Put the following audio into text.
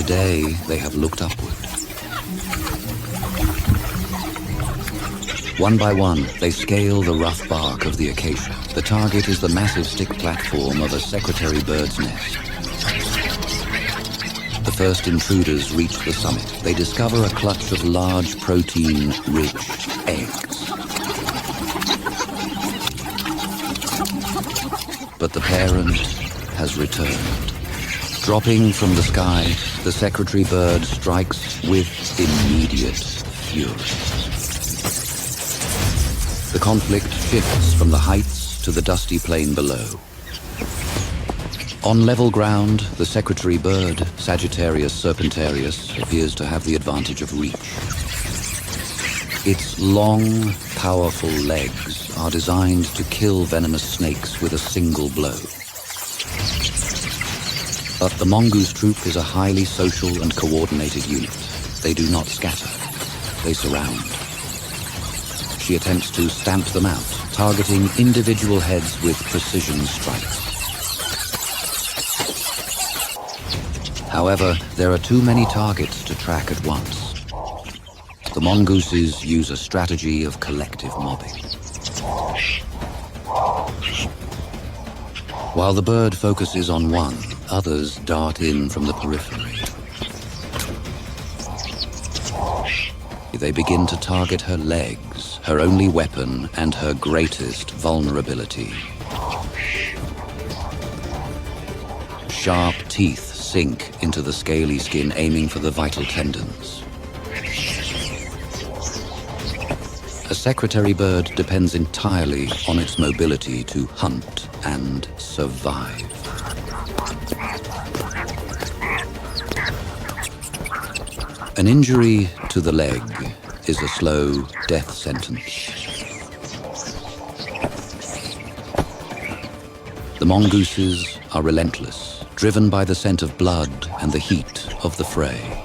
today they have looked upward. One by one, they scale the rough bark of the acacia. The target is the massive stick platform of a secretary bird's nest. The first intruders reach the summit. They discover a clutch of large, protein-rich eggs. But the parent has returned. Dropping from the sky, the secretary bird strikes with immediate fury. The conflict shifts from the heights to the dusty plain below. On level ground, the secretary bird, Sagittarius serpentarius, appears to have the advantage of reach. Its long, powerful legs are designed to kill venomous snakes with a single blow. But the mongoose troop is a highly social and coordinated unit. They do not scatter. They surround. She attempts to stamp them out, targeting individual heads with precision strikes. However, there are too many targets to track at once. The mongooses use a strategy of collective mobbing. While the bird focuses on one, others dart in from the periphery. They begin to target her legs, her only weapon and her greatest vulnerability. Sharp teeth sink into the scaly skin, aiming for the vital tendons. A secretary bird depends entirely on its mobility to hunt and survive. An injury to the leg is a slow death sentence. The mongooses are relentless, driven by the scent of blood and the heat of the fray.